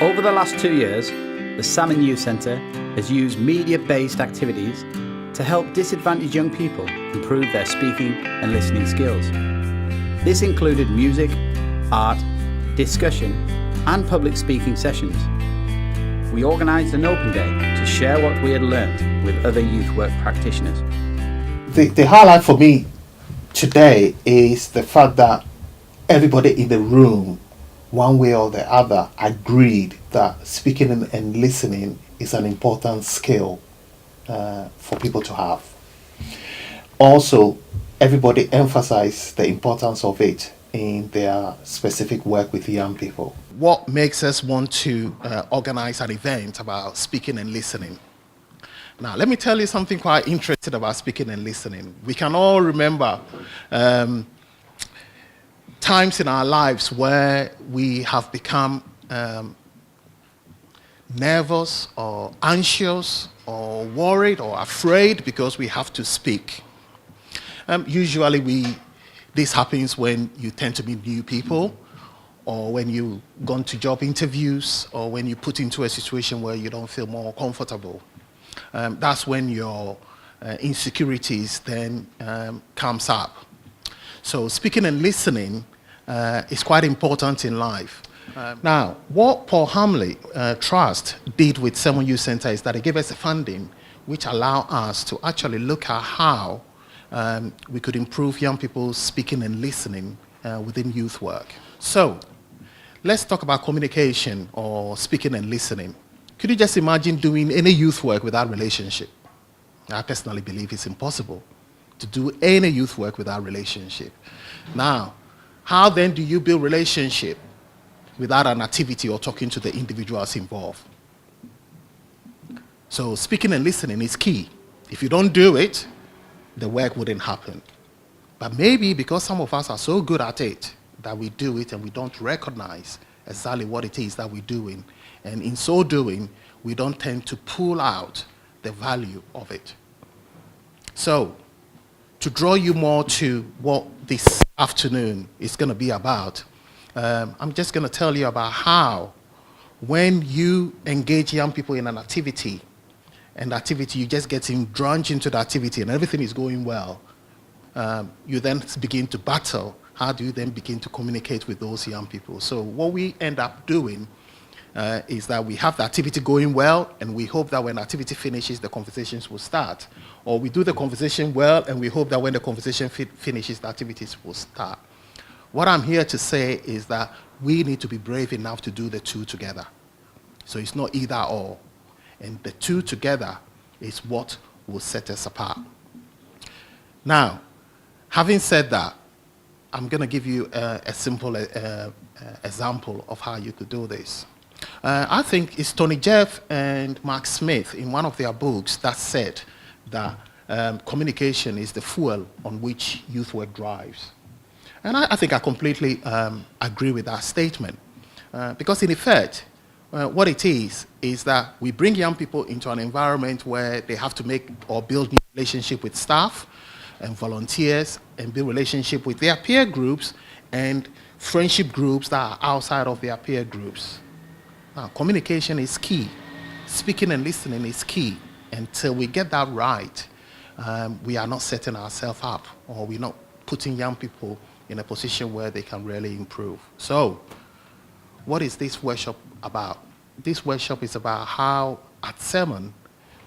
Over the last 2 years, the Salmon Youth Centre has used media-based activities to help disadvantaged young people improve their speaking and listening skills. This included music, art, discussion and public speaking sessions. We organised an open day to share what we had learnt with other youth work practitioners. The highlight for me today is the fact that everybody in the room, one way or the other, agreed that speaking and listening is an important skill for people to have. Also, everybody emphasized the importance of it in their specific work with young people. What makes us want to organize an event about speaking and listening? Now, let me tell you something quite interesting about speaking and listening. We can all remember times in our lives where we have become nervous or anxious or worried or afraid because we have to speak. Usually this happens when you tend to meet new people, or when you've gone to job interviews, or when you put into a situation where you don't feel more comfortable. That's when your insecurities then comes up. So speaking and listening is quite important in life. Now, what Paul Hamley Trust did with Salmon Youth Centre is that he gave us a funding which allowed us to actually look at how we could improve young people's speaking and listening within youth work. So, let's talk about communication or speaking and listening. Could you just imagine doing any youth work without relationship? I personally believe it's impossible to do any youth work without relationship. Now, how then do you build relationship without an activity or talking to the individuals involved? So speaking and listening is key. If you don't do it, the work wouldn't happen. But maybe because some of us are so good at it that we do it and we don't recognize exactly what it is that we're doing. And in so doing, we don't tend to pull out the value of it. So, to draw you more to what this afternoon is going to be about, I'm just going to tell you about how when you engage young people in an activity, and the activity, you just get drawn into the activity and everything is going well, you then begin to battle. How do you then begin to communicate with those young people? So what we end up doing is that we have the activity going well, and we hope that when the activity finishes, the conversations will start. Or we do the conversation well, and we hope that when the conversation finishes, the activities will start. What I'm here to say is that we need to be brave enough to do the two together. So it's not either or. And the two together is what will set us apart. Now, having said that, I'm going to give you a simple example of how you could do this. I think it's Tony Jeff and Mark Smith in one of their books that said that communication is the fuel on which youth work drives. And I think I completely agree with that statement. Because in effect, what it is that we bring young people into an environment where they have to make or build new relationship with staff and volunteers and build relationship with their peer groups and friendship groups that are outside of their peer groups. Now, communication is key. Speaking and listening is key. Until we get that right, we are not setting ourselves up, or we're not putting young people in a position where they can really improve. So, what is this workshop about? This workshop is about how at Salmon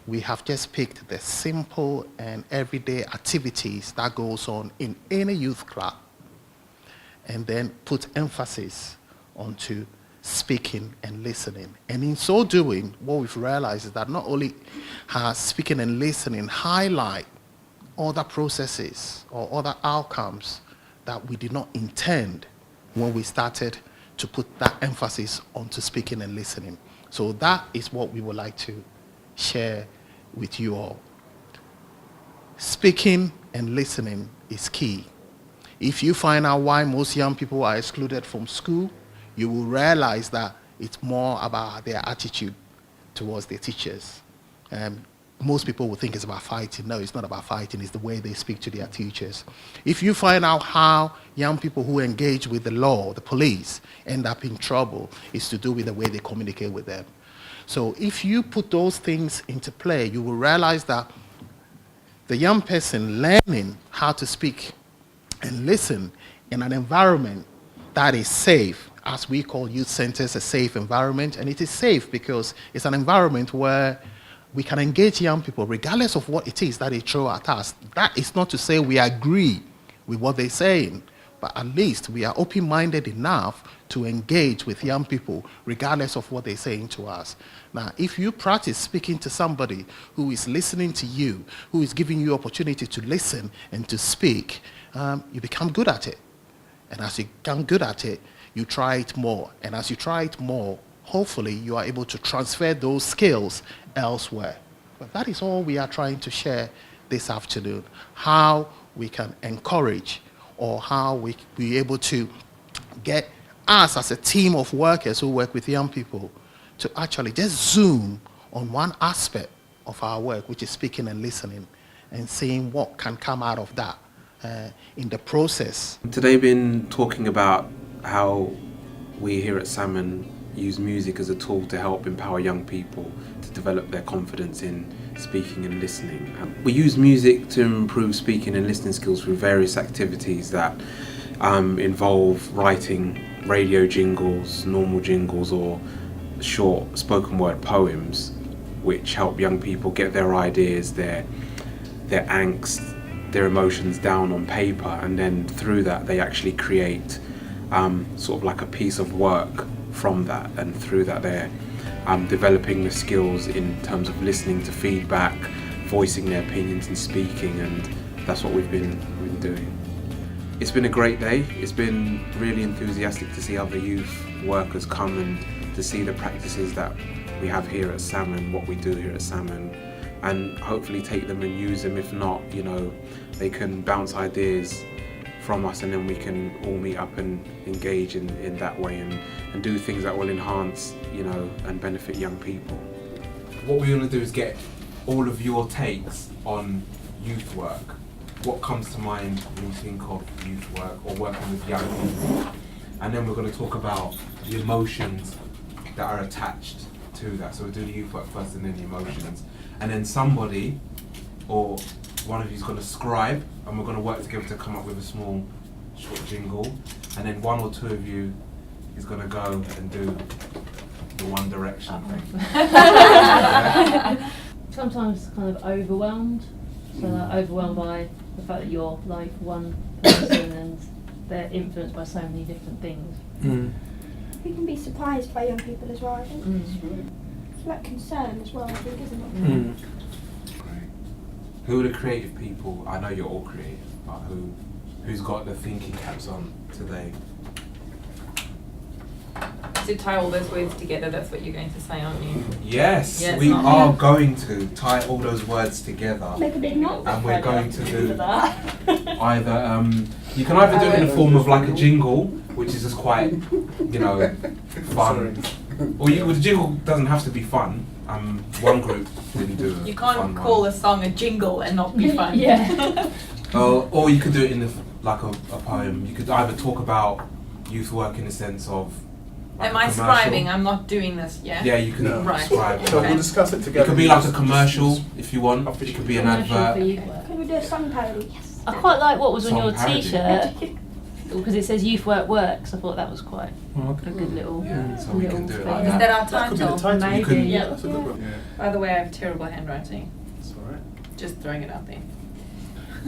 we have just picked the simple and everyday activities that goes on in any youth club, and then put emphasis onto speaking and listening. And in so doing, what we've realized is that not only has speaking and listening highlight other processes or other outcomes that we did not intend when we started to put that emphasis onto speaking and listening. So that is what we would like to share with you all. Speaking and listening is key. If you find out why most young people are excluded from school, you will realize that it's more about their attitude towards their teachers. most people will think it's about fighting. No, it's not about fighting. It's the way they speak to their teachers. If you find out how young people who engage with the law, the police, end up in trouble, it's to do with the way they communicate with them. So if you put those things into play, you will realize that the young person learning how to speak and listen in an environment that is safe, as we call youth centers a safe environment, and it is safe because it's an environment where we can engage young people regardless of what it is that they throw at us. That is not to say we agree with what they're saying, but at least we are open-minded enough to engage with young people regardless of what they're saying to us. Now, if you practice speaking to somebody who is listening to you, who is giving you opportunity to listen and to speak, you become good at it. And as you become good at it, you try it more. And as you try it more, hopefully you are able to transfer those skills elsewhere. But that is all we are trying to share this afternoon, how we can encourage or how we be able to get us as a team of workers who work with young people to actually just zoom on one aspect of our work, which is speaking and listening, and seeing what can come out of that in the process. Today been talking about how we here at Salmon use music as a tool to help empower young people to develop their confidence in speaking and listening. We use music to improve speaking and listening skills through various activities that involve writing radio jingles, normal jingles, or short spoken word poems, which help young people get their ideas, their angst, their emotions down on paper, and then through that they actually create sort of like a piece of work from that, and through that they're developing the skills in terms of listening to feedback, voicing their opinions and speaking, and that's what we've been doing. It's been a great day. It's been really enthusiastic to see other youth workers come and to see the practices that we have here at Salmon, what we do here at Salmon, and hopefully take them and use them. If not, they can bounce ideas from us, and then we can all meet up and engage in that way and do things that will enhance, and benefit young people. What we want to do is get all of your takes on youth work. What comes to mind when you think of youth work or working with young people? And then we're going to talk about the emotions that are attached to that. So we'll do the youth work first and then the emotions. And then somebody or one of you is going to scribe, and we're going to work together to come up with a small short jingle, and then one or two of you is going to go and do the One Direction thing. Sometimes kind of overwhelmed, so like overwhelmed by the fact that you're like one person and they're influenced by so many different things. You can be surprised by young people as well, I think. It's like concern as well, I think, isn't it? Who are the creative people? I know you're all creative, but who's got the thinking caps on today? To tie all those words together, that's what you're going to say, aren't you? Yes, Yeah, we are going to tie all those words together, Make a big knot. and we're going to do either. You can either do it in the form of like a jingle, which is just quite, fun. Or the jingle doesn't have to be fun. One group didn't do it. You can't call a song a jingle and not be fun. Yeah. Or you could do it in like a poem. You could either talk about youth work in the sense of. Like Am I scribing? I'm not doing this, yeah? Yeah, you can scribe. So we'll discuss it together. It could be like a commercial if you want. It could be an advert. Can we do a song parody? Yes. I quite like what was on Song your parody. t-shirt, because it says Youth Work Works. I thought that was quite a good little So we can do it like Is that. that our That could be the title? title. You can- Yeah. That's a good one. Yeah. By the way, I have terrible handwriting. That's alright. Just throwing it out there.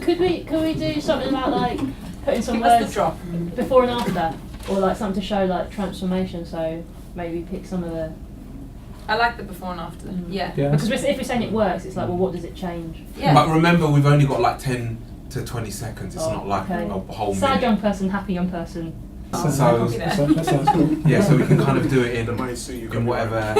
Could we do something about like putting some Give us the words drop. before and after, or like something to show like transformation? So maybe pick some of the I like the before and after. Yeah. because if we're saying it works, it's like, well, what does it change? Yeah. But remember, we've only got like 10 to 20 seconds. It's Oh, not like okay. a whole Sad minute. young person, happy young person. So That sounds cool. yeah, so we can kind of do it The in money suit you got in whatever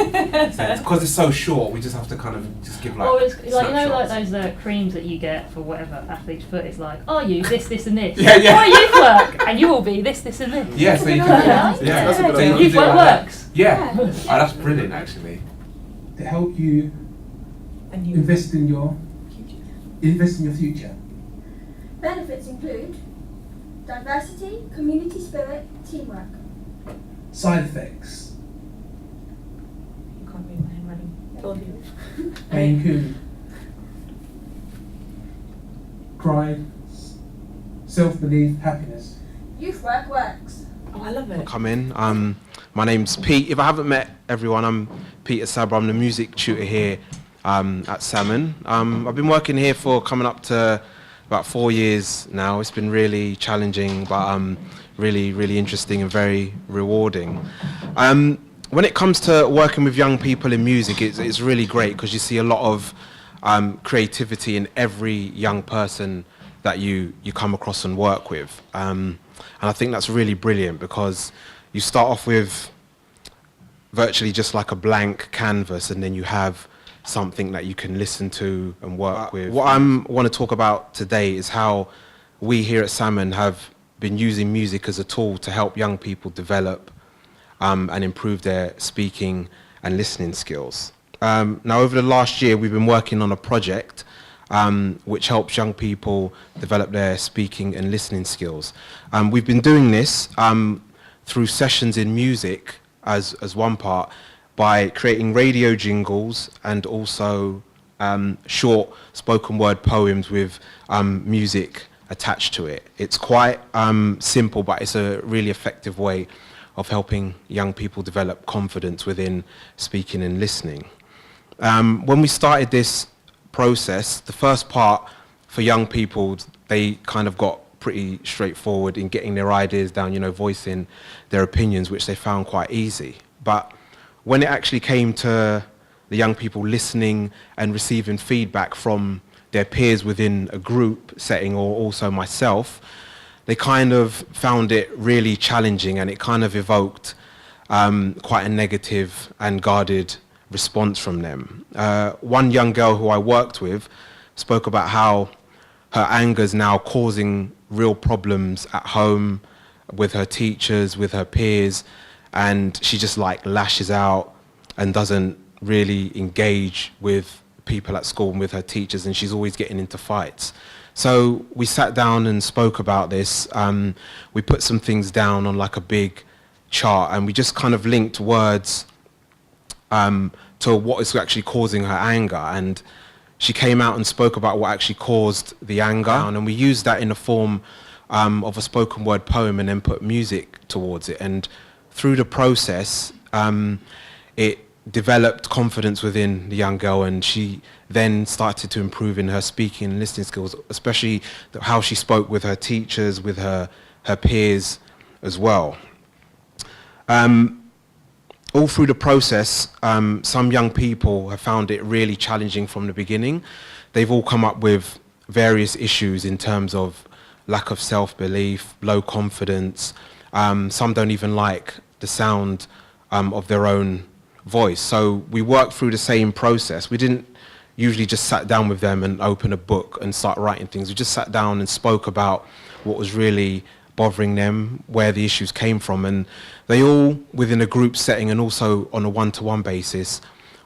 sense. Because it's so short, we just have to kind of just give like. Or it's like, like snapshots. those creams that you get for whatever athlete's foot. It's like, are you this, this, and this? Yeah, yeah. Or youth work, and you will be this, this, and this. Yeah, so you Yeah. can do Yeah. yeah. That's a good So you idea. can Youth do it work like that. works. Yeah, oh, that's brilliant actually. To help you And you Invest in your future. future. Benefits include diversity, community spirit, teamwork. Side effects. You can't read my handwriting. Told you. Main Coon. Pride. Self-belief. Happiness. Youth work works. Oh, I love it. Come in. My name's Pete. If I haven't met everyone, I'm Peter Sabra. I'm the music tutor here at Salmon. I've been working here for coming up to about 4 years now. It's been really challenging, but really, really interesting and very rewarding. When it comes to working with young people in music, it's really great because you see a lot of creativity in every young person that you come across and work with. And I think that's really brilliant because you start off with virtually just like a blank canvas, and then you have something that you can listen to and work with. What I want to talk about today is how we here at Salmon have been using music as a tool to help young people develop and improve their speaking and listening skills. Now, over the last year, we've been working on a project which helps young people develop their speaking and listening skills. We've been doing this through sessions in music as one part, by creating radio jingles and also short spoken word poems with music attached to it. It's quite simple, but it's a really effective way of helping young people develop confidence within speaking and listening. When we started this process, the first part for young people, they kind of got pretty straightforward in getting their ideas down, voicing their opinions, which they found quite easy. But when it actually came to the young people listening and receiving feedback from their peers within a group setting, or also myself, they kind of found it really challenging, and it kind of evoked quite a negative and guarded response from them. One young girl who I worked with spoke about how her anger is now causing real problems at home with her teachers, with her peers, and she just lashes out and doesn't really engage with people at school and with her teachers, and she's always getting into fights. So we sat down and spoke about this. We put some things down on a big chart, and we just kind of linked words to what is actually causing her anger. And she came out and spoke about what actually caused the anger, and we used that in the form of a spoken word poem, and then put music towards it. And through the process, it developed confidence within the young girl, and she then started to improve in her speaking and listening skills, especially how she spoke with her teachers, with her peers as well. All through the process, some young people have found it really challenging from the beginning. They've all come up with various issues in terms of lack of self-belief, low confidence. Some don't even like the sound of their own voice. So we worked through the same process. We didn't usually just sat down with them and open a book and start writing things. We just sat down and spoke about what was really bothering them, where the issues came from, and they all, within a group setting and also on a one-to-one basis,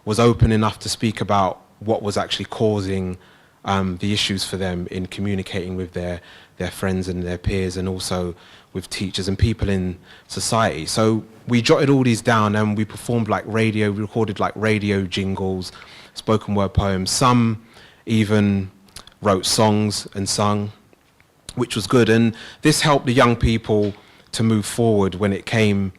was open enough to speak about what was actually causing the issues for them in communicating with their friends and their peers, and also with teachers and people in society. So we jotted all these down, and we performed we recorded radio jingles, spoken word poems. Some even wrote songs and sung, which was good. And this helped the young people to move forward when it came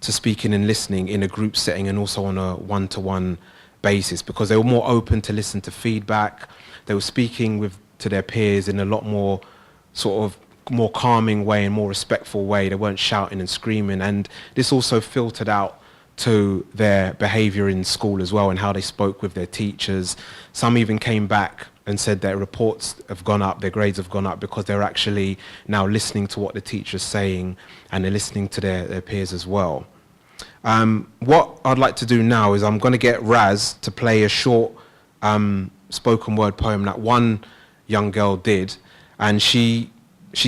to speaking and listening in a group setting, and also on a one-to-one basis, because they were more open to listen to feedback. They were speaking to their peers in a lot more more calming way and more respectful way. They weren't shouting and screaming, and this also filtered out to their behaviour in school as well, and how they spoke with their teachers. Some even came back and said their reports have gone up, their grades have gone up, because they're actually now listening to what the teacher's saying, and they're listening to their peers as well. What I'd like to do now is I'm going to get Raz to play a short spoken word poem that one young girl did, and she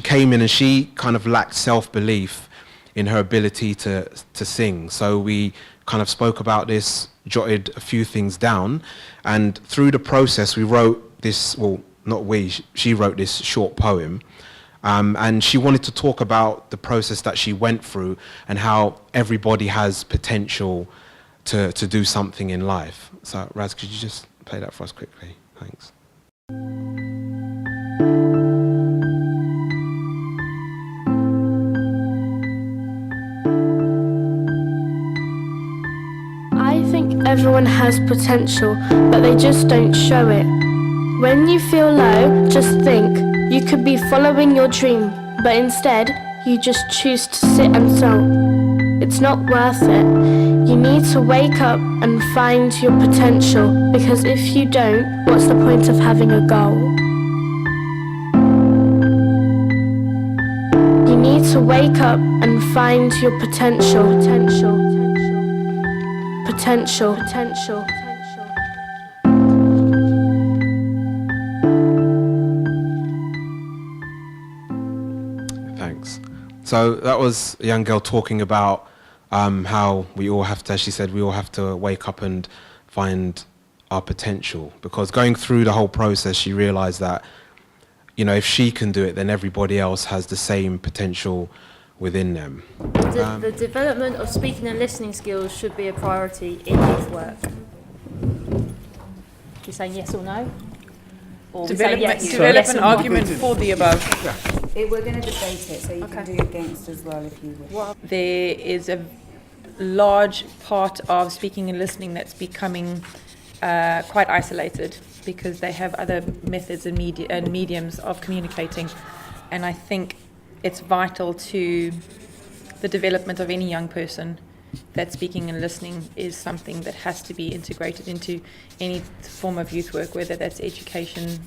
came in and she kind of lacked self-belief in her ability to sing. So we kind of spoke about this jotted a few things down, and through the process we wrote this, well, not we, she wrote this short poem, and she wanted to talk about the process that she went through and how everybody has potential to do something in life. So Raz, could you just play that for us quickly? Thanks. I think everyone has potential, but they just don't show it. When you feel low, just think you could be following your dream, but instead you just choose to sit and sulk. It's not worth it. You need to wake up and find your potential, because if you don't, what's the point of having a goal? You need to wake up and find your potential. Potential. Thanks. So that was a young girl talking about how we all have to, as she said, we all have to wake up and find our potential, because going through the whole process she realised that, you know, if she can do it, then everybody else has the same potential within them. The development of speaking and listening skills should be a priority in youth work. You're saying yes or no? Or Develop yes an or argument no? for the above. We're going to debate it, so you can do against as well if you wish. There is a large part of speaking and listening that's becoming quite isolated, because they have other methods and mediums of communicating, and I think it's vital to the development of any young person that speaking and listening is something that has to be integrated into any form of youth work, whether that's education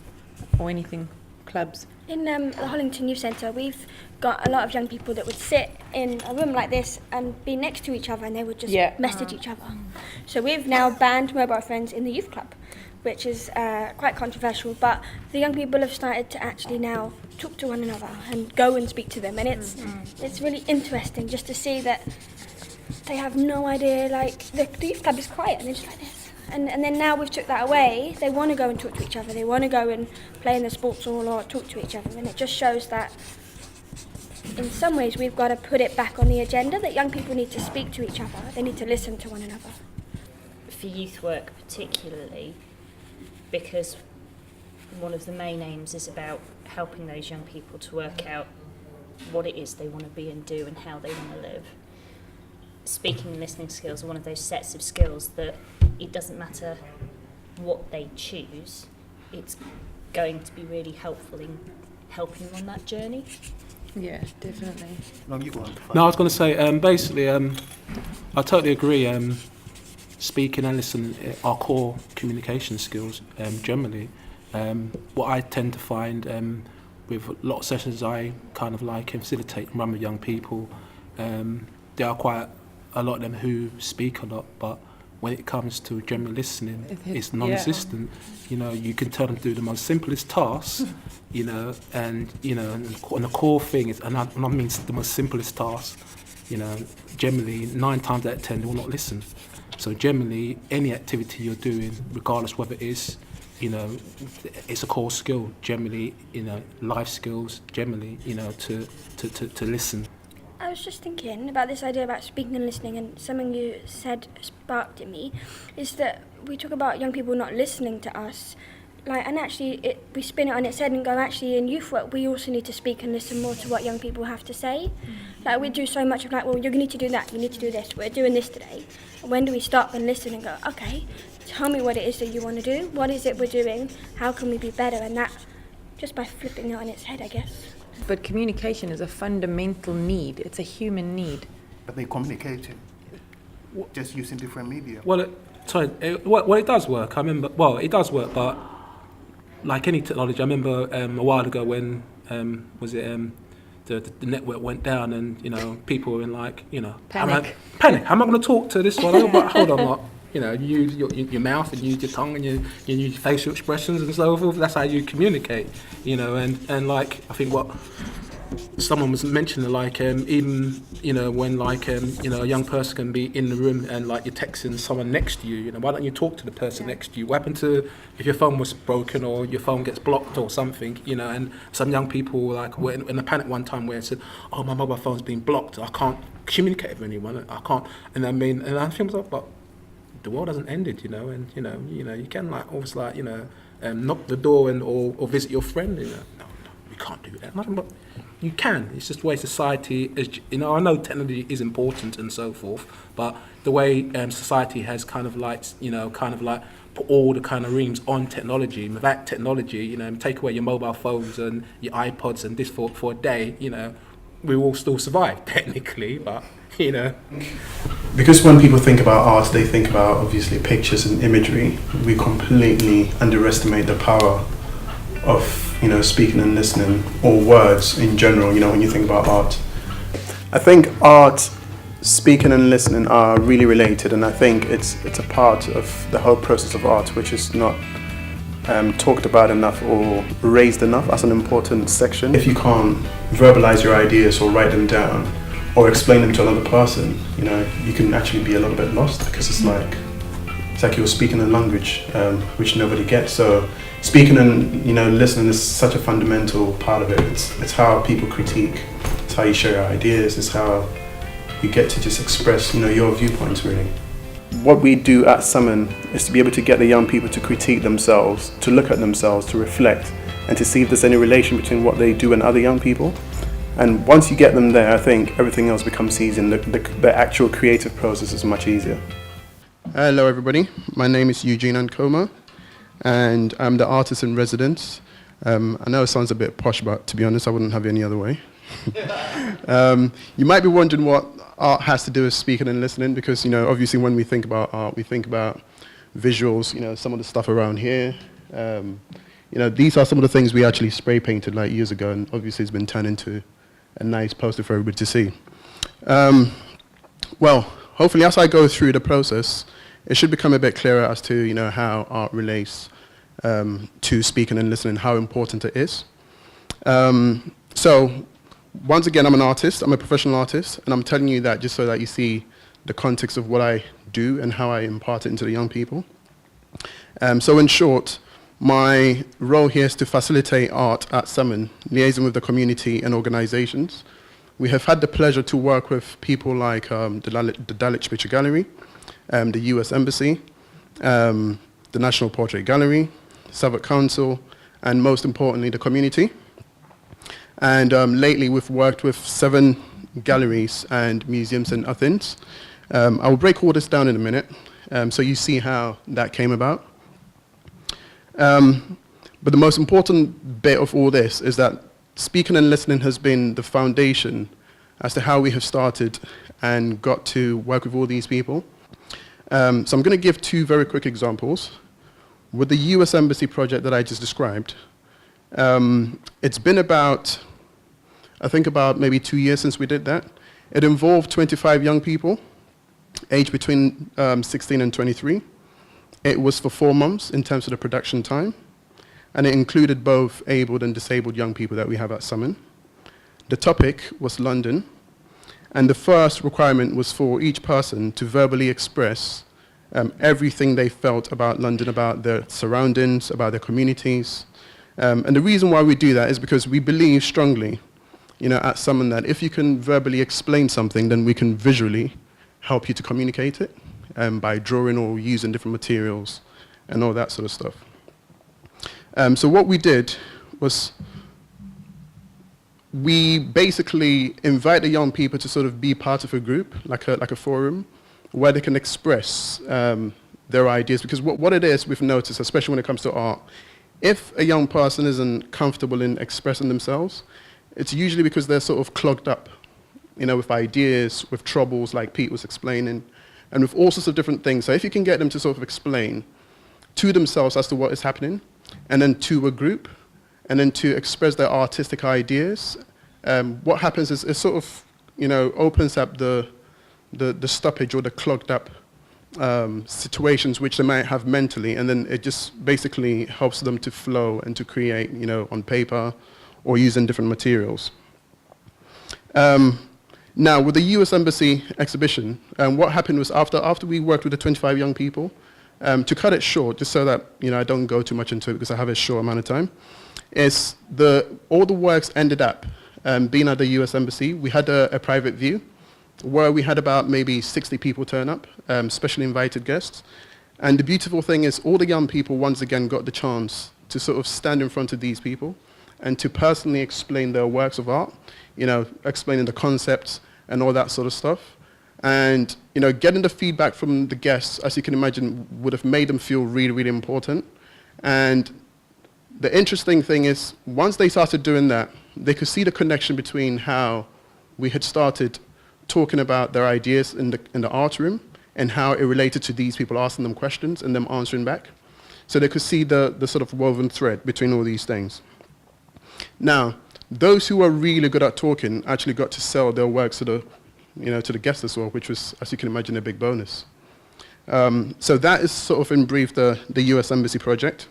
or anything, clubs. In the Hollington Youth Centre, we've got a lot of young people that would sit in a room like this and be next to each other, and they would just message each other. So we've now banned mobile phones in the youth club, which is quite controversial, but the young people have started to actually now talk to one another and go and speak to them, and it's really interesting just to see that they have no idea, like the youth club is quiet and they're just like this. And then now we've took that away, they want to go and talk to each other, they want to go and play in the sports hall or talk to each other, and it just shows that in some ways we've got to put it back on the agenda, that young people need to speak to each other, they need to listen to one another. For youth work particularly, because one of the main aims is about helping those young people to work out what it is they want to be and do and how they want to live. Speaking and listening skills are one of those sets of skills that it doesn't matter what they choose, it's going to be really helpful in helping them on that journey. Yeah, definitely. No, you go on. No, I was going to say, basically, I totally agree. Speaking and listening are core communication skills generally. What I tend to find with a lot of sessions I kind of like facilitate and run with young people, there are quite a lot of them who speak a lot, but when it comes to general listening, it's non-existent. You know, you can tell them to do the most simplest tasks, you know, and the core thing is, and I mean the most simplest task, you know, generally 9 times out of 10 they will not listen. So generally, any activity you're doing, regardless whether it is, you know, it's a core skill. Generally, you know, life skills. Generally, you know, to listen. I was just thinking about this idea about speaking and listening, and something you said sparked in me, is that we talk about young people not listening to us, like, and actually we spin it on its head and go, actually in youth work we also need to speak and listen more to what young people have to say. Like, we do so much of like, well, you need to do that, you need to do this, we're doing this today. When do we stop and listen and go, okay, tell me what it is that you want to do, what is it we're doing, how can we be better, and that just by flipping it on its head, I guess. But communication is a fundamental need. It's a human need. But they communicating, just using different media. Well, it does work. I remember. Well, it does work, but like any technology, I remember a while ago when the network went down, and you know people were in like, you know, Panic. Panic. How am I going to talk to this one? But hold on, what? You know, you use your mouth and use your tongue and you use facial expressions and so forth. That's how you communicate, you know. And like, I think what someone was mentioning like even when like a young person can be in the room and like you're texting someone next to you, why don't you talk to the person next to you? What happened to if your phone was broken or your phone gets blocked or something, and some young people like were in a panic one time where it said, oh, my mobile phone's been blocked, I can't communicate with anyone, I can't, and I think like, but the world hasn't ended, and you can like always like knock the door and or visit your friend. No, you can't do that. But you can. It's just the way society is. I know technology is important and so forth, but the way society has kind of like put all the kind of reams on technology. Without technology, take away your mobile phones and your iPods and this for a day, we will still survive technically, but. Because when people think about art, they think about obviously pictures and imagery. We completely underestimate the power of speaking and listening, or words in general. When you think about art, I think art, speaking and listening are really related, and I think it's a part of the whole process of art which is not talked about enough or raised enough as an important section. If you can't verbalize your ideas or write them down or explain them to another person, you can actually be a little bit lost, because it's like you're speaking a language which nobody gets. So speaking and listening is such a fundamental part of it. It's how people critique, it's how you share your ideas, it's how you get to just express your viewpoints really. What we do at Salmon is to be able to get the young people to critique themselves, to look at themselves, to reflect, and to see if there's any relation between what they do and other young people. And once you get them there, I think everything else becomes easy, and the actual creative process is much easier. Hello everybody, my name is Eugene Ankoma, and I'm the artist in residence. I know it sounds a bit posh, but to be honest, I wouldn't have it any other way. You might be wondering what art has to do with speaking and listening, because obviously when we think about art, we think about visuals, some of the stuff around here. These are some of the things we actually spray painted like years ago, and obviously it's been turned into a nice poster for everybody to see. Well, hopefully as I go through the process, it should become a bit clearer as to how art relates to speaking and listening, how important it is. So once again, I'm an artist, I'm a professional artist, and I'm telling you that just so that you see the context of what I do and how I impart it into the young people. So in short, my role here is to facilitate art at Salmon, liaising with the community and organizations. We have had the pleasure to work with people like the Dulwich Picture Gallery, the US Embassy, the National Portrait Gallery, Southwark Council, and most importantly, the community. And lately, we've worked with 7 galleries and museums in Athens. I will break all this down in a minute, so you see how that came about. But the most important bit of all this is that speaking and listening has been the foundation as to how we have started and got to work with all these people. So I'm going to give 2 very quick examples. With the US Embassy project that I just described, it's been about maybe 2 years since we did that. It involved 25 young people, aged between 16 and 23. It was for 4 months in terms of the production time, and it included both abled and disabled young people that we have at Salmon. The topic was London, and the first requirement was for each person to verbally express everything they felt about London, about their surroundings, about their communities. And the reason why we do that is because we believe strongly, at Salmon, that if you can verbally explain something, then we can visually help you to communicate it. By drawing or using different materials and all that sort of stuff. So what we did was we basically invite the young people to sort of be part of a group, like a forum, where they can express their ideas. Because what it is, we've noticed, especially when it comes to art, if a young person isn't comfortable in expressing themselves, it's usually because they're sort of clogged up, with ideas, with troubles, like Pete was explaining, and with all sorts of different things. So if you can get them to sort of explain to themselves as to what is happening, and then to a group, and then to express their artistic ideas, what happens is it sort of, opens up the stoppage or the clogged up situations which they might have mentally, and then it just basically helps them to flow and to create, on paper or using different materials. Now, with the US Embassy exhibition, what happened was after we worked with the 25 young people, to cut it short, just so that I don't go too much into it because I have a short amount of time, is all the works ended up being at the US Embassy. We had a private view where we had about maybe 60 people turn up, specially invited guests. And the beautiful thing is all the young people once again got the chance to sort of stand in front of these people and to personally explain their works of art, explaining the concepts and all that sort of stuff. And, getting the feedback from the guests, as you can imagine, would have made them feel really, really important. And the interesting thing is, once they started doing that, they could see the connection between how we had started talking about their ideas in the art room and how it related to these people asking them questions and them answering back. So they could see the sort of woven thread between all these things. Now, those who were really good at talking actually got to sell their works to the guests as well, which was, as you can imagine, a big bonus. So that is sort of in brief the US Embassy project.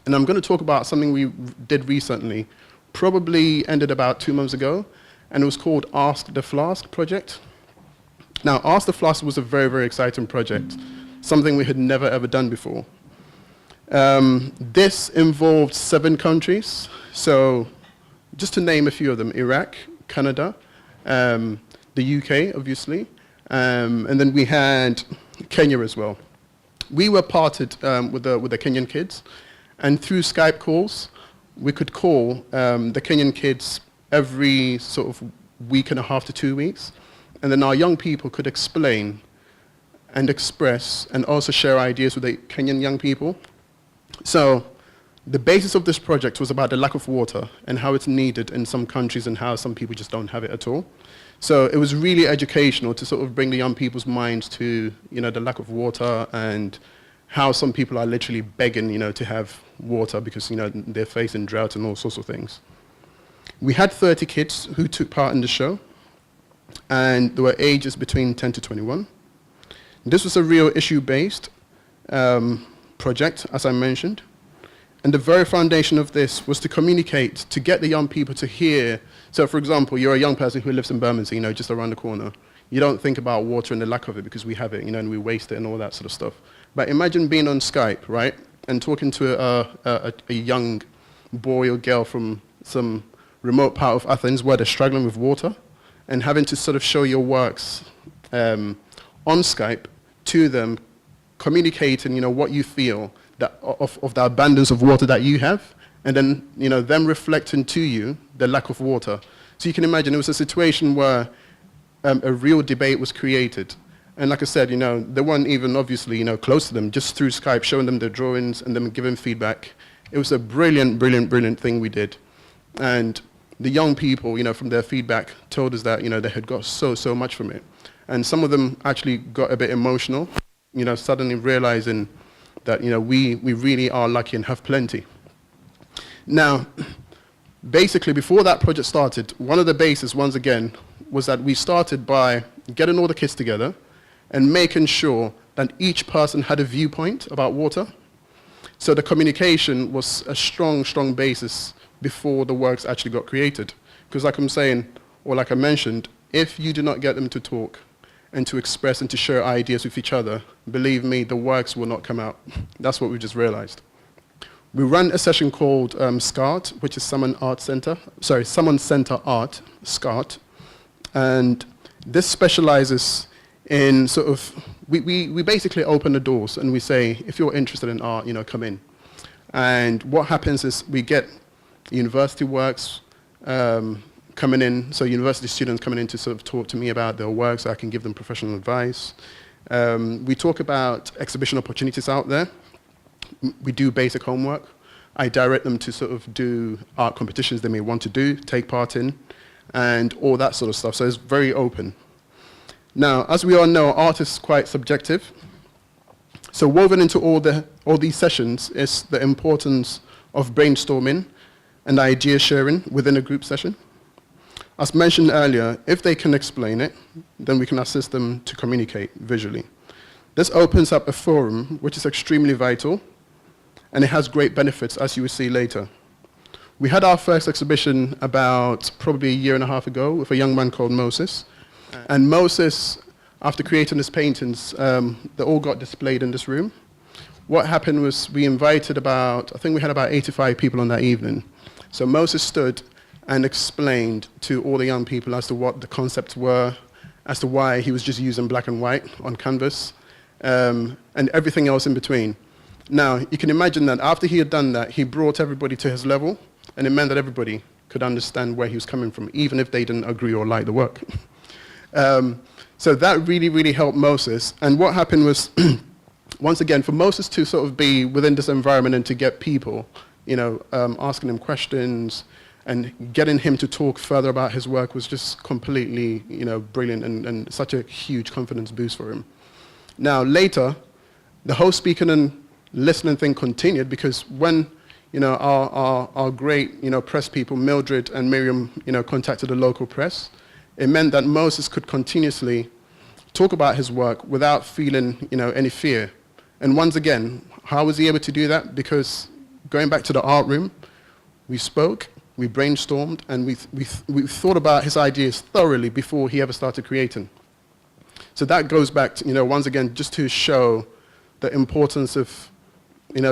And I'm going to talk about something we did recently, probably ended about 2 months ago, and it was called Ask the Flask project. Now, Ask the Flask was a very, very exciting project, something we had never, ever done before. This involved 7 countries, so just to name a few of them: Iraq, Canada, the UK, obviously, and then we had Kenya as well. We were partnered with the Kenyan kids, and through Skype calls, we could call the Kenyan kids every sort of week and a half to 2 weeks, and then our young people could explain and express and also share ideas with the Kenyan young people. So the basis of this project was about the lack of water and how it's needed in some countries and how some people just don't have it at all. So it was really educational to sort of bring the young people's minds to, the lack of water and how some people are literally begging, to have water because, they're facing drought and all sorts of things. We had 30 kids who took part in the show, and there were ages between 10 to 21. This was a real issue-based project, as I mentioned. And the very foundation of this was to communicate, to get the young people to hear. So, for example, you're a young person who lives in Bermondsey, just around the corner. You don't think about water and the lack of it because we have it, and we waste it and all that sort of stuff. But imagine being on Skype, right, and talking to a young boy or girl from some remote part of Athens where they're struggling with water, and having to sort of show your works on Skype to them, communicating, what you feel that of the abundance of water that you have, and then, them reflecting to you the lack of water. So you can imagine it was a situation where a real debate was created. And like I said, they weren't even obviously, close to them, just through Skype, showing them their drawings and them giving feedback. It was a brilliant, brilliant, brilliant thing we did. And the young people, from their feedback, told us that, they had got so much from it. And some of them actually got a bit emotional, suddenly realizing that, we really are lucky and have plenty. Now, basically, before that project started, one of the bases, once again, was that we started by getting all the kids together and making sure that each person had a viewpoint about water. So the communication was a strong, strong basis before the works actually got created. Because like I'm saying, or like I mentioned, if you do not get them to talk and to express and to share ideas with each other, believe me, the works will not come out. That's what we just realized. We ran a session called SCART, which is Salmon Centre Art, SCART. And this specializes in sort of, we basically open the doors and we say, if you're interested in art, come in. And what happens is we get university works coming in, so university students coming in to sort of talk to me about their work so I can give them professional advice. We talk about exhibition opportunities out there. We do basic homework. I direct them to sort of do art competitions they may want to do, take part in, and all that sort of stuff. So it's very open. Now, as we all know, art is quite subjective. So woven into all these sessions is the importance of brainstorming and idea sharing within a group session. As mentioned earlier, if they can explain it, then we can assist them to communicate visually. This opens up a forum which is extremely vital, and it has great benefits, as you will see later. We had our first exhibition about probably a year and a half ago with a young man called Moses. And Moses, after creating his paintings, they all got displayed in this room. What happened was we invited I think we had about 85 people on that evening. So Moses stood and explained to all the young people as to what the concepts were, as to why he was just using black and white on canvas, and everything else in between. Now, you can imagine that after he had done that, he brought everybody to his level, and it meant that everybody could understand where he was coming from, even if they didn't agree or like the work. So that really, really helped Moses. And what happened was, once again, for Moses to sort of be within this environment and to get people, asking him questions and getting him to talk further about his work was just completely, brilliant and such a huge confidence boost for him. Now, later, the whole speaking and listening thing continued because when our great press people, Mildred and Miriam, contacted the local press, it meant that Moses could continuously talk about his work without feeling any fear. And once again, how was he able to do that? Because going back to the art room, we spoke, we brainstormed, and we thought about his ideas thoroughly before he ever started creating. So that goes back to, once again, just to show the importance of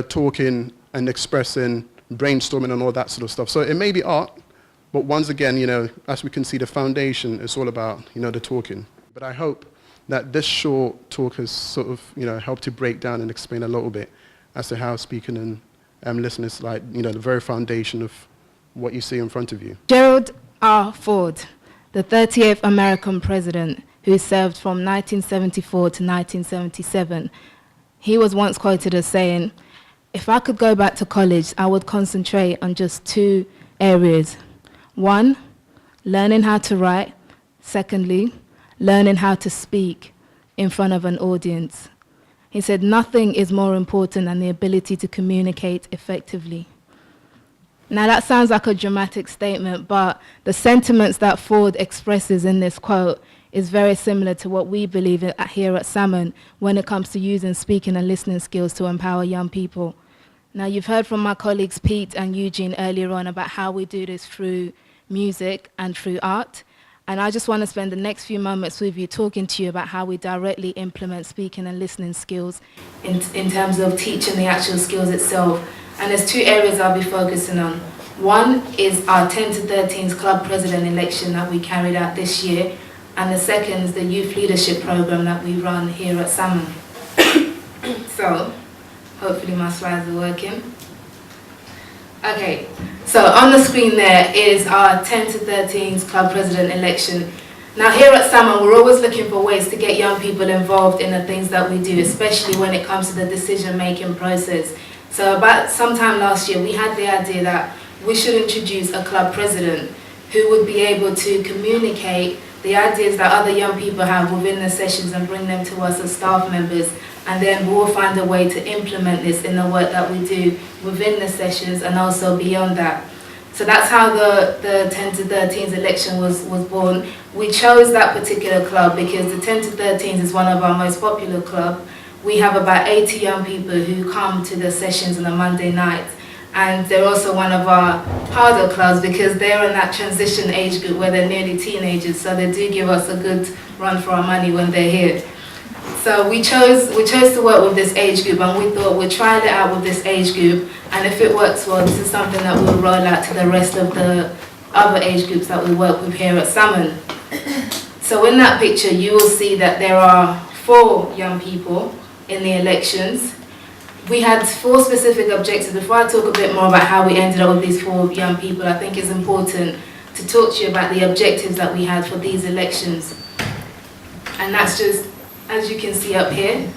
talking and expressing, brainstorming and all that sort of stuff. So it may be art, but once again, as we can see, the foundation is all about, the talking. But I hope that this short talk has sort of, helped to break down and explain a little bit as to how speaking and listening is like, the very foundation of what you see in front of you. Gerald R. Ford, the 38th American president who served from 1974 to 1977, he was once quoted as saying, "If I could go back to college, I would concentrate on just 2 areas. 1, learning how to write. Secondly, learning how to speak in front of an audience." He said, "Nothing is more important than the ability to communicate effectively." Now that sounds like a dramatic statement, but the sentiments that Ford expresses in this quote is very similar to what we believe here at Salmon when it comes to using speaking and listening skills to empower young people. Now you've heard from my colleagues Pete and Eugene earlier on about how we do this through music and through art. And I just want to spend the next few moments with you talking to you about how we directly implement speaking and listening skills in terms of teaching the actual skills itself. And there's 2 areas I'll be focusing on. One is our 10 to 13s club president election that we carried out this year. And the second is the youth leadership program that we run here at Salmon. So, hopefully my slides are working. Okay, so on the screen there is our 10 to 13s club president election. Now here at Salmon, we're always looking for ways to get young people involved in the things that we do, especially when it comes to the decision-making process. So about sometime last year, we had the idea that we should introduce a club president who would be able to communicate the ideas that other young people have within the sessions and bring them to us as staff members. And then we'll find a way to implement this in the work that we do within the sessions and also beyond that. So that's how the 10 to 13s election was born. We chose that particular club because the 10 to 13s is one of our most popular clubs. We have about 80 young people who come to the sessions on a Monday night. And they're also one of our harder clubs because they're in that transition age group where they're nearly teenagers, so they do give us a good run for our money when they're here. So we chose to work with this age group, and we thought we'd try it out with this age group, and if it works well, this is something that we'll roll out to the rest of the other age groups that we work with here at Salmon. So in that picture, you will see that there are 4 young people in the elections. We had 4 specific objectives. Before I talk a bit more about how we ended up with these 4 young people, I think it's important to talk to you about the objectives that we had for these elections. And that's just, as you can see up here,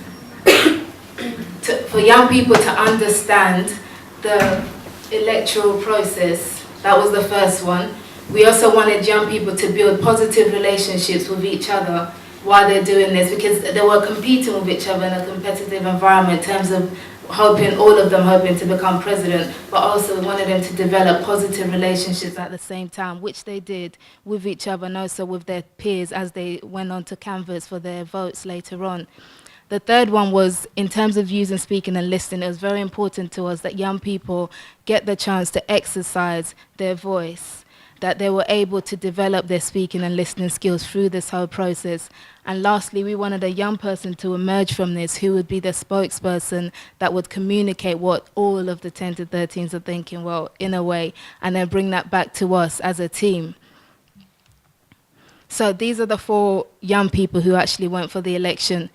for young people to understand the electoral process. That was the first one. We also wanted young people to build positive relationships with each other while they're doing this, because they were competing with each other in a competitive environment in terms of all of them hoping to become president, but also wanted them to develop positive relationships at the same time, which they did with each other and also with their peers as they went on to canvass for their votes later on. The third one was, in terms of using speaking and listening, it was very important to us that young people get the chance to exercise their voice, that they were able to develop their speaking and listening skills through this whole process. And lastly, we wanted a young person to emerge from this who would be the spokesperson that would communicate what all of the 10 to 13s are thinking, well, in a way, and then bring that back to us as a team. So these are the 4 young people who actually went for the election.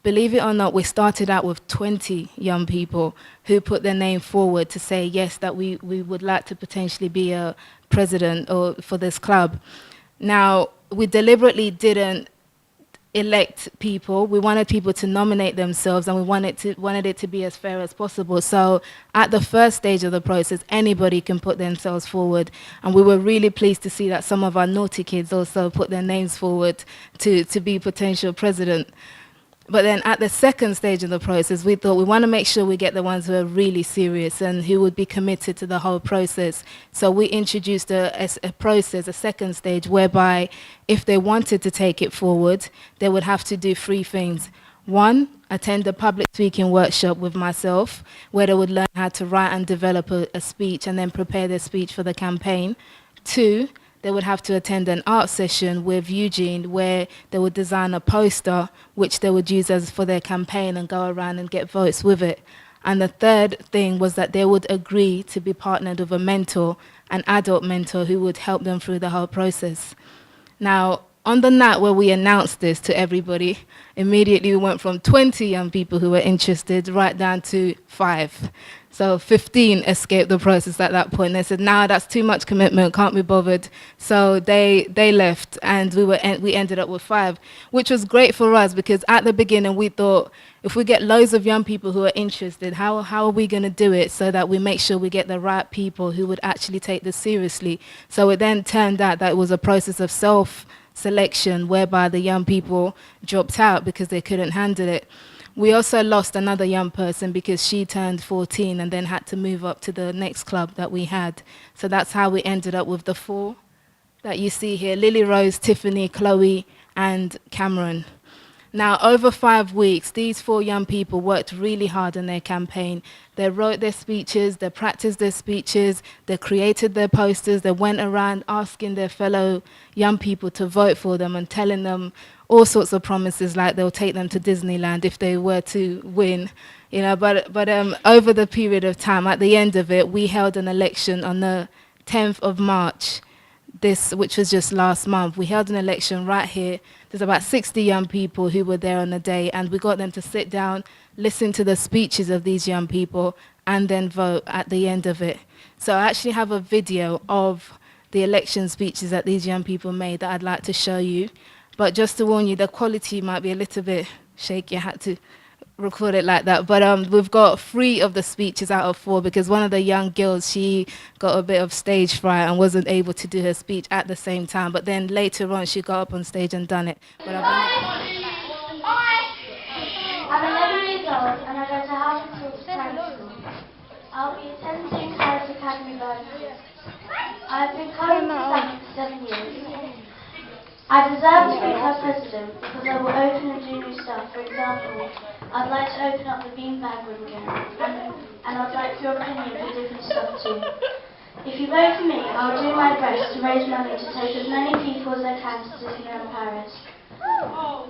Believe it or not, we started out with 20 young people who put their name forward to say, yes, that we would like to potentially be a president or for this club. Now, we deliberately didn't elect people. We wanted people to nominate themselves, and we wanted it to be as fair as possible. So at the first stage of the process, anybody can put themselves forward. And we were really pleased to see that some of our naughty kids also put their names forward to be potential president. But then at the second stage of the process, we thought we want to make sure we get the ones who are really serious and who would be committed to the whole process. So we introduced a process, a second stage, whereby if they wanted to take it forward, they would have to do 3 things. 1, attend a public speaking workshop with myself, where they would learn how to write and develop a speech and then prepare their speech for the campaign. 2, they would have to attend an art session with Eugene where they would design a poster which they would use as for their campaign and go around and get votes with it. And the third thing was that they would agree to be partnered with a mentor, an adult mentor who would help them through the whole process. Now, on the night where we announced this to everybody, immediately we went from 20 young people who were interested right down to 5. So 15 escaped the process at that point. They said, "No, that's too much commitment, can't be bothered." So they left, and we ended up with 5, which was great for us because at the beginning we thought, if we get loads of young people who are interested, how are we going to do it so that we make sure we get the right people who would actually take this seriously? So it then turned out that it was a process of self-selection whereby the young people dropped out because they couldn't handle it. We also lost another young person because she turned 14 and then had to move up to the next club that we had. So that's how we ended up with the 4 that you see here: Lily Rose, Tiffany, Chloe, and Cameron. Now, over 5 weeks, these 4 young people worked really hard on their campaign. They wrote their speeches, they practiced their speeches, they created their posters, they went around asking their fellow young people to vote for them and telling them all sorts of promises, like they'll take them to Disneyland if they were to win. You know, but over the period of time, at the end of it, we held an election on the 10th of March, which was just last month. We held an election right here. There's about 60 young people who were there on the day, and we got them to sit down, listen to the speeches of these young people, and then vote at the end of it. So I actually have a video of the election speeches that these young people made that I'd like to show you. But just to warn you, the quality might be a little bit shaky. I had to record it like that. But we've got 3 of the speeches out of 4 because one of the young girls, she got a bit of stage fright and wasn't able to do her speech at the same time. But then later on, she got up on stage and done it. But I'm 11 years old and I go to Harvard School Primary School. I'll be attending Harris Academy Birmingham. I've been coming to Salmon for 7 years. I deserve to be club president because I will open and do new stuff. For example, I'd like to open up the beanbag room again, and I'd like your opinion for different stuff too. If you vote for me, I will do my best to raise money to take as many people as I can to Disneyland Paris.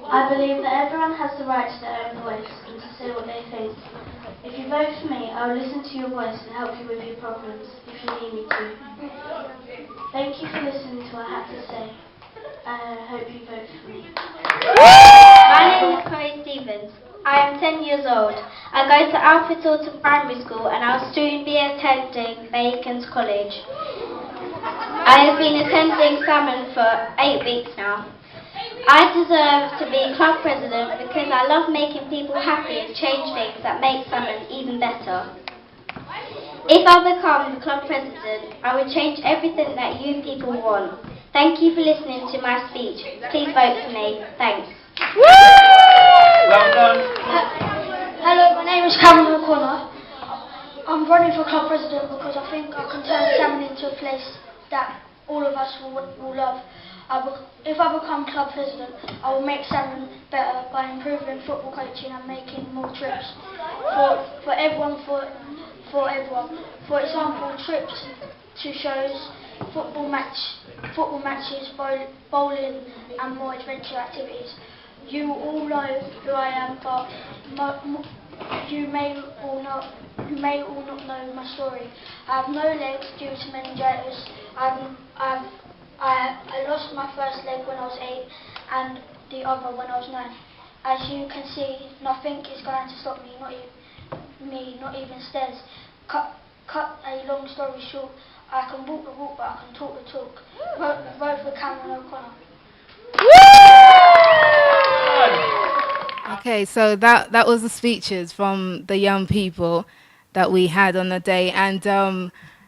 I believe that everyone has the right to their own voice and to say what they think. If you vote for me, I will listen to your voice and help you with your problems, if you need me to. Thank you for listening to what I have to say. I hope you vote for me. My name is Chloe Stevens. I am 10 years old. I go to Alfred Alton Primary School and I'll soon be attending Bacon's College. I have been attending Salmon for 8 weeks now. I deserve to be club president because I love making people happy and change things that make Salmon even better. If I become the club president, I will change everything that you people want. Thank you for listening to my speech. Please vote for me. Thanks. Well done. Hello, my name is Cameron O'Connor. I'm running for club president because I think I can turn Salmon into a place that all of us will love. If I become club president, I will make Salmon better by improving football coaching and making more trips for everyone. For example, trips to shows, football matches, bowling, and more adventure activities. You all know who I am, but you may all not know my story. I have no legs due to meningitis. I lost my first leg when I was 8 and the other when I was 9. As you can see, nothing is going to stop me, not even stairs. Cut a long story short, I can walk the walk, but I can talk the talk. Vote for Cameron O'Connor. Okay, so that was the speeches from the young people that we had on the day, and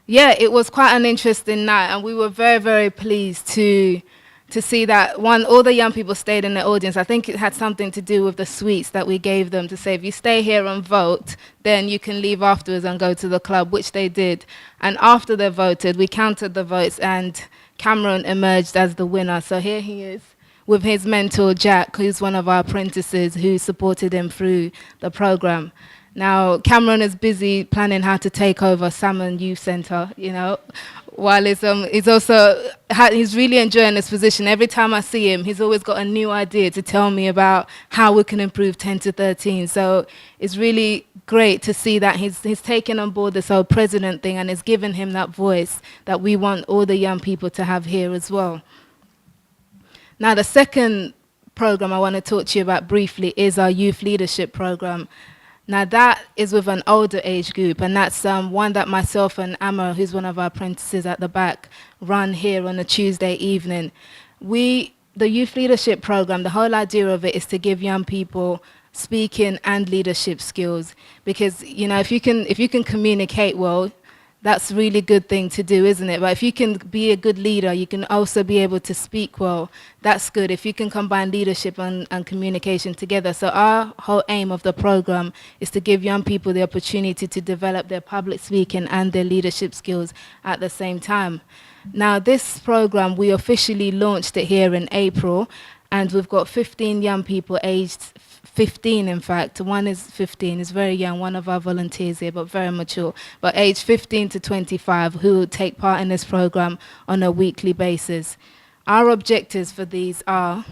yeah, it was quite an interesting night, and we were very, very pleased to see that all the young people stayed in the audience. I think it had something to do with the sweets that we gave them to say, if you stay here and vote, then you can leave afterwards and go to the club, which they did. And after they voted, we counted the votes, and Cameron emerged as the winner. So here he is with his mentor, Jack, who's one of our apprentices who supported him through the program. Now, Cameron is busy planning how to take over Salmon Youth Centre, while he's really enjoying this position. Every time I see him, he's always got a new idea to tell me about how we can improve 10 to 13. So it's really great to see that he's taken on board this whole president thing and it's given him that voice that we want all the young people to have here as well. Now, the second program I want to talk to you about briefly is our youth leadership program. Now, that is with an older age group, and that's one that myself and Amma, who's one of our apprentices at the back, run here on a Tuesday evening. The youth leadership program, the whole idea of it is to give young people speaking and leadership skills, because if you can communicate well, that's a really good thing to do, isn't it? But if you can be a good leader, you can also be able to speak well. That's good if you can combine leadership and communication together. So our whole aim of the program is to give young people the opportunity to develop their public speaking and their leadership skills at the same time. Now, this program, we officially launched it here in April, and we've got 15 young people aged 15, in fact. One is 15, is very young, one of our volunteers here, but very mature, but aged 15 to 25, who will take part in this program on a weekly basis. Our objectives for these are,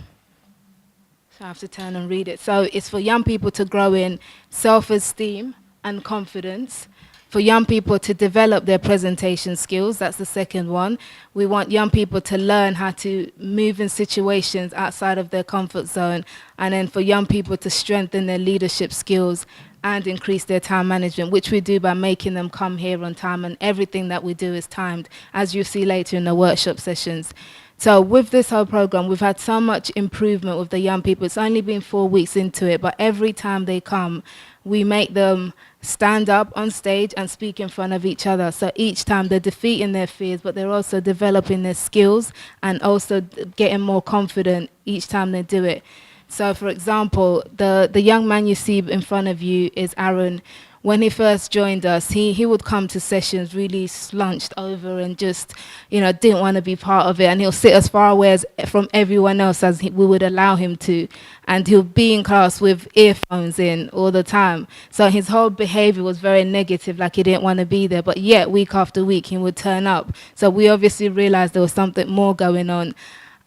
so I have to turn and read it. So it's for young people to grow in self-esteem and confidence, for young people to develop their presentation skills, that's the second one. We want young people to learn how to move in situations outside of their comfort zone, and then for young people to strengthen their leadership skills and increase their time management, which we do by making them come here on time, and everything that we do is timed, as you see later in the workshop sessions. So with this whole program, we've had so much improvement with the young people. It's only been 4 weeks into it, but every time they come, we make them stand up on stage and speak in front of each other. So each time they're defeating their fears, but they're also developing their skills and also getting more confident each time they do it. So for example, the young man you see in front of you is Aaron. When he first joined us, he would come to sessions really slunched over and just, didn't want to be part of it. And he'll sit as far away from everyone else as we would allow him to. And he'll be in class with earphones in all the time. So his whole behavior was very negative, like he didn't want to be there. But yet, week after week, he would turn up. So we obviously realized there was something more going on.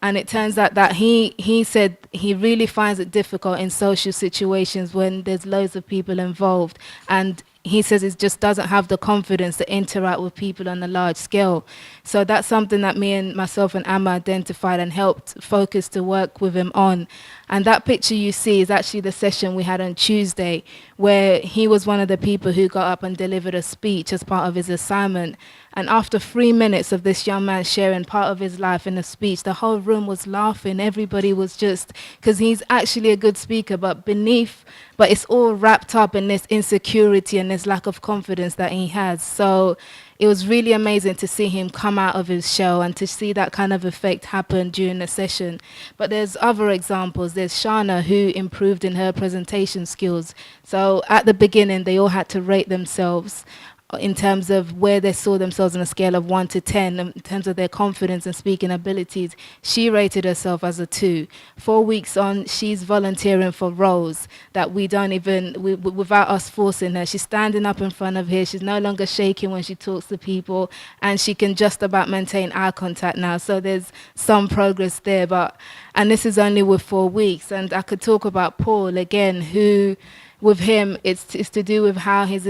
And it turns out that he said he really finds it difficult in social situations when there's loads of people involved. And he says he just doesn't have the confidence to interact with people on a large scale. So that's something that myself and Amma identified and helped focus to work with him on. And that picture you see is actually the session we had on Tuesday, where he was one of the people who got up and delivered a speech as part of his assignment. And after 3 minutes of this young man sharing part of his life in a speech, the whole room was laughing. Everybody was just, because he's actually a good speaker, but it's all wrapped up in this insecurity and this lack of confidence that he has. So it was really amazing to see him come out of his shell and to see that kind of effect happen during the session. But there's other examples. There's Shana, who improved in her presentation skills. So at the beginning, they all had to rate themselves in terms of where they saw themselves on a scale of 1 to 10, in terms of their confidence and speaking abilities, she rated herself as a 2. 4 weeks on, she's volunteering for roles that we don't even, without us forcing her. She's standing up in front of here. She's no longer shaking when she talks to people, and she can just about maintain eye contact now. So there's some progress there, and this is only with 4 weeks. And I could talk about Paul again, who, with him, it's to do with how he's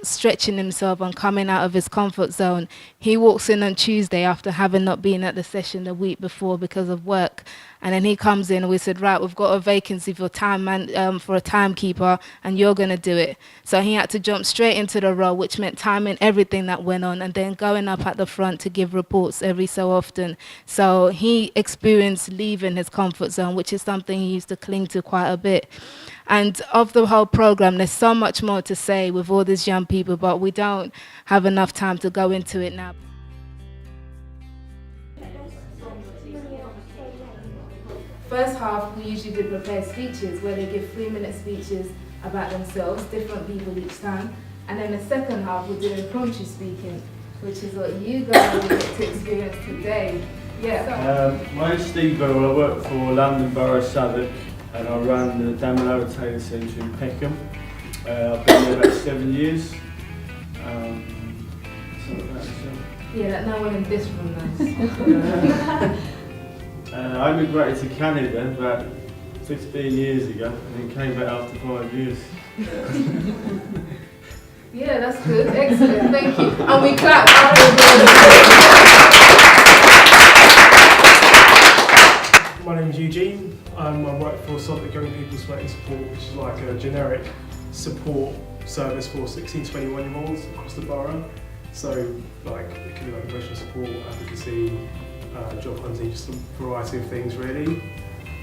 stretching himself and coming out of his comfort zone. He walks in on Tuesday after having not been at the session the week before because of work, and then he comes in and we said, right, we've got a vacancy for for a timekeeper, and you're going to do it. So he had to jump straight into the role, which meant timing everything that went on and then going up at the front to give reports every so often. So he experienced leaving his comfort zone, which is something he used to cling to quite a bit. And of the whole program, there's so much more to say with all these young people, but we don't have enough time to go into it now. First half, we usually do prepare speeches where they give 3-minute speeches about themselves, different people each time. And then the second half, we're doing impromptu speaking, which is what you guys will get to experience today. Yeah. My name's Steve Burrow. I work for London Borough Southwark, and I run the Damaloa Taylor Centre in Peckham. I've been there about 7 years. Yeah, that no one in this room knows. I immigrated to Canada about 15 years ago and then came back after 5 years. Yeah, that's good. Excellent. Thank you. And we clap. My name's Eugene. I work for Southwark Young People's Smoking Support, which is like a generic support service for 16 to 21-year-olds across the borough. So, like, it can be like emotional support, advocacy, job hunting, just a variety of things really.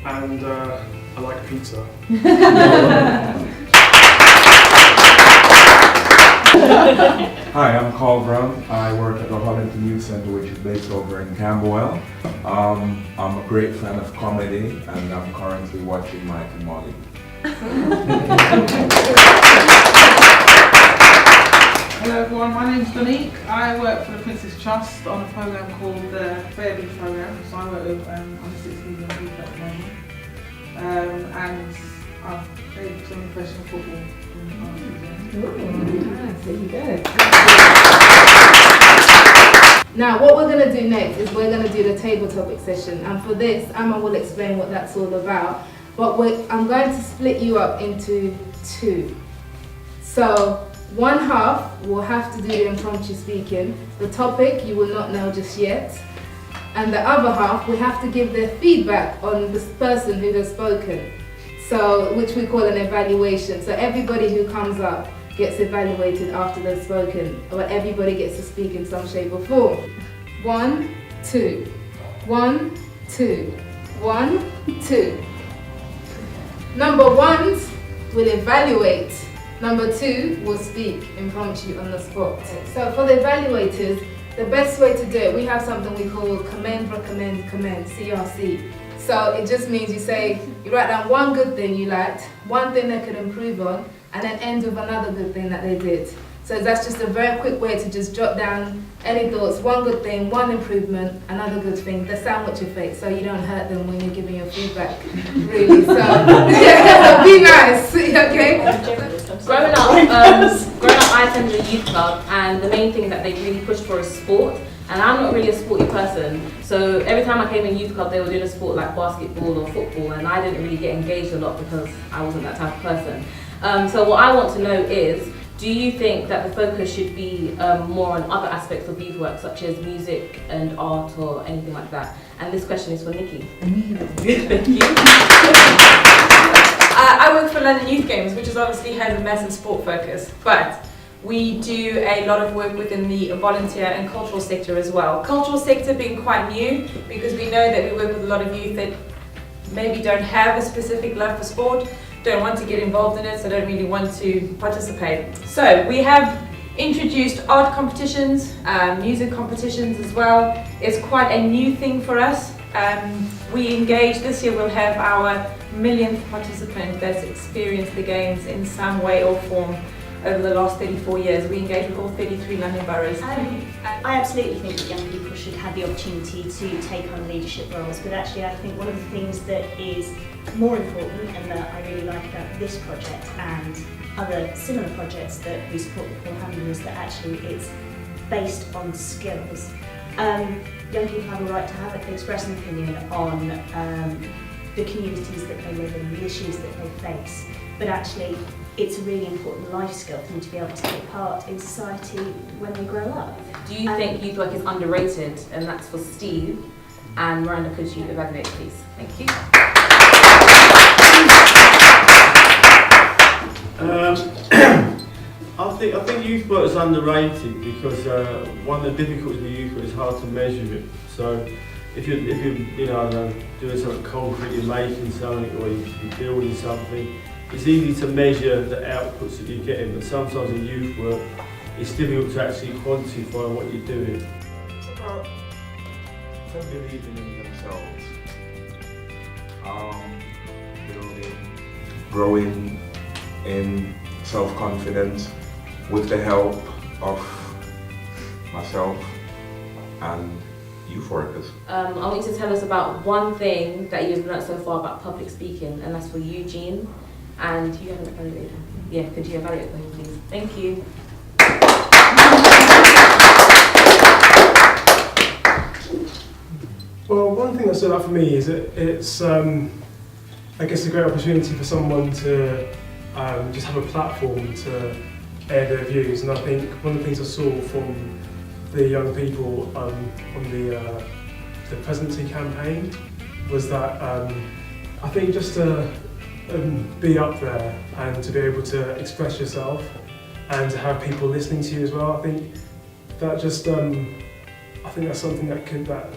And I like pizza. Hi, I'm Carl Brown. I work at the Salmon Youth Centre, which is based over in Camberwell. I'm a great fan of comedy, and I'm currently watching Mike and Molly. Hello everyone, my name's Donique. I work for the Princess Trust on a programme called the Fairview Programme. So I work with under 16 young people at the moment. And I've played some professional football. There you go. Now what we're going to do next is we're going to do the table topic session, and for this Amma will explain what that's all about, but I'm going to split you up into 2. So one half will have to do the impromptu speaking. The topic you will not know just yet, and the other half will have to give their feedback on this person who has spoken, so which we call an evaluation. So everybody who comes up gets evaluated after they've spoken, but everybody gets to speak in some shape or form. 1, 2, 1, 2, 1, 2. Number ones will evaluate. Number 2 will speak impromptu on the spot. So for the evaluators, the best way to do it, we have something we call commend, recommend, commend, CRC. So it just means you write down one good thing you liked, one thing they could improve on, and then end with another good thing that they did. So that's just a very quick way to just jot down any thoughts, one good thing, one improvement, another good thing, the sandwich effect, so you don't hurt them when you're giving your feedback, really. So yeah, be nice, okay? Growing up, I attended a youth club, and the main thing that they really pushed for is sport. And I'm not really a sporty person, so every time I came in youth club, they were doing a sport like basketball or football, and I didn't really get engaged a lot because I wasn't that type of person. So what I want to know is, do you think that the focus should be more on other aspects of youth work, such as music and art or anything like that? And this question is for Nikki. Thank you. I work for London Youth Games, which is obviously has a massive sport focus, but we do a lot of work within the volunteer and cultural sector as well. Cultural sector being quite new, because we know that we work with a lot of youth that maybe don't have a specific love for sport, don't want to get involved in it, so don't really want to participate. So we have introduced art competitions, music competitions as well. It's quite a new thing for us. We engage, this year we'll have our millionth participant that's experienced the games in some way or form. over the last 34 years. We engage with all 33 London boroughs. I absolutely think that young people should have the opportunity to take on leadership roles, but actually I think one of the things that is more important and that I really like about this project and other similar projects that we support with Paul Hammond is that actually it's based on skills. Young people have a right to express an opinion on the communities that they live in, the issues that they face, but actually it's a really important life skill for them to be able to take part in society when they grow up. Do you think youth work is underrated? And that's for Steve. And Miranda, could you evaluate, please? Thank you. I think youth work is underrated because one of the difficulties with youth work is hard to measure it. So if you're doing something concrete, you're making something or you're building something, it's easy to measure the outputs that you're getting, but sometimes in youth work it's difficult to actually quantify what you're doing. To believing in themselves, growing in self-confidence with the help of myself and youth workers. I want you to tell us about one thing that you've learned so far about public speaking, and that's for Eugene. And you haven't evaluated him. Yeah, could you evaluate for him, please? Thank you. Well, one thing that stood out for me is that it's, I guess, a great opportunity for someone to just have a platform to air their views. And I think one of the things I saw from the young people on the presidency campaign was that I think just to be up there and to be able to express yourself and to have people listening to you as well. I think that just I think that's something that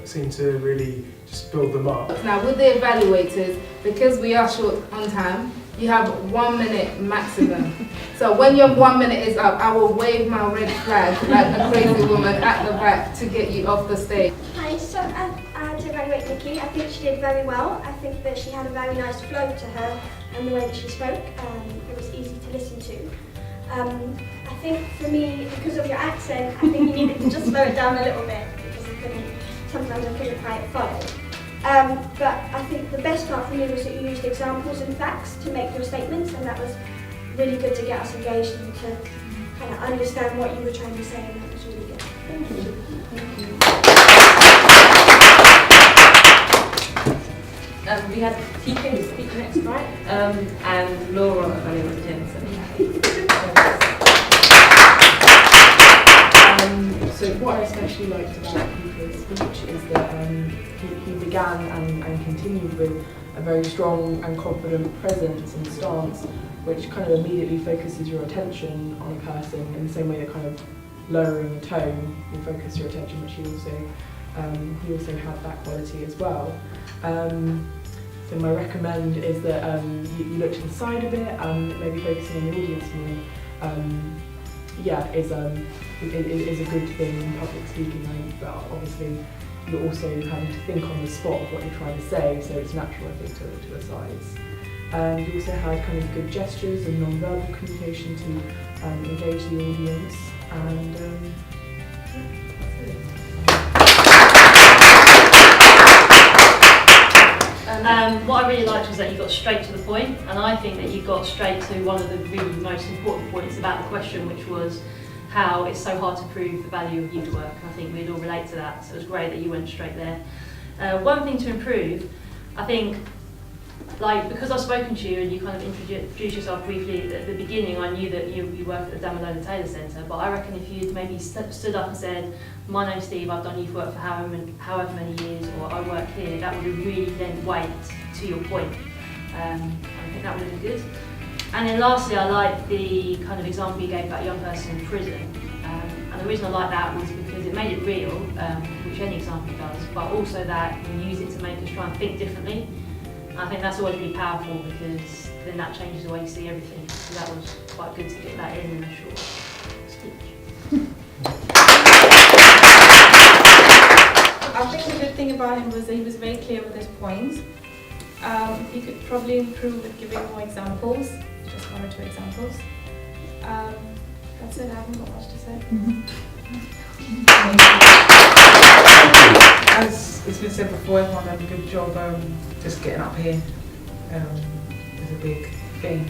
seemed to really just build them up. Now with the evaluators, because we are short on time, you have 1 minute maximum. So when your 1 minute is up, I will wave my red flag like a crazy woman at the back to get you off the stage. Hi, so I had to evaluate Nikki. I think she did very well. I think that she had a very nice flow to her and the way that she spoke. It was easy to listen to. I think for me, because of your accent, I think you needed to just slow it down a little bit because sometimes I couldn't quite follow. But I think the best part for me was that you used examples and facts to make your statements, and that was really good to get us engaged and to kind of understand what you were trying to say, and that was really good. Thank you. Thank you. We had TK who's speaking next, right? And Laura evaluated him. So what I especially liked about Peter's speech is that he began and continued with a very strong and confident presence and stance, which kind of immediately focuses your attention on a person in the same way that kind of lowering the tone will focus your attention, which he also had that quality as well. So my recommend is that you look to the side a bit and maybe focusing on the audience more. Is a good thing in public speaking, but obviously you're also having to think on the spot of what you're trying to say, so it's natural, I think, to look to the sides. You also had kind of good gestures and non-verbal communication to engage the audience, and what I really liked was that you got straight to the point, and I think that you got straight to one of the really most important points about the question, which was how it's so hard to prove the value of youth work. I think we'd all relate to that, so it was great that you went straight there. One thing to improve, I think, because I've spoken to you and you kind of introduced yourself briefly at the beginning, I knew that you worked at the Damalola Taylor Centre, but I reckon if you'd maybe stood up and said, my name's Steve, I've done youth work for however many years, or I work here, that would have really lent weight to your point. I think that would have been good. And then lastly, I like the kind of example you gave about a young person in prison. And the reason I like that was because it made it real, which any example does, but also that you use it to make us try and think differently. And I think that's always really powerful because then that changes the way you see everything. So that was quite good to get that in a short speech. I think the good thing about him was that he was very clear with his points. He could probably improve with giving more examples, just 1 or 2 examples. That's it, I haven't got much to say. As it's been said before, everyone done a good job. Just getting up here is a big thing.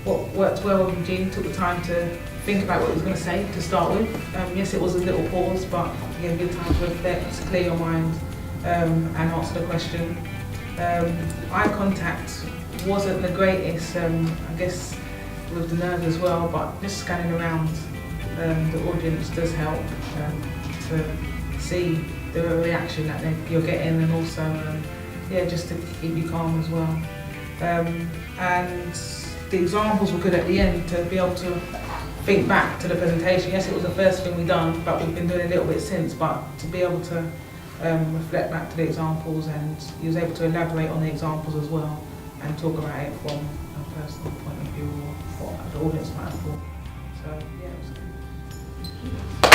What worked well with Eugene, took the time to think about what he was going to say to start with. Yes, it was a little pause, but again, good time to reflect, clear your mind, and answer the question. Eye contact wasn't the greatest, I guess, with the nerves as well, but just scanning around the audience does help to see the reaction that you're getting, and also, yeah, just to keep you calm as well. And the examples were good at the end to be able to think back to the presentation. Yes, it was the first thing we done, but we've been doing a little bit since, but to be able to reflect back to the examples, and he was able to elaborate on the examples as well and talk about it from a personal point of view or what the audience might have thought. So, yeah, it was good.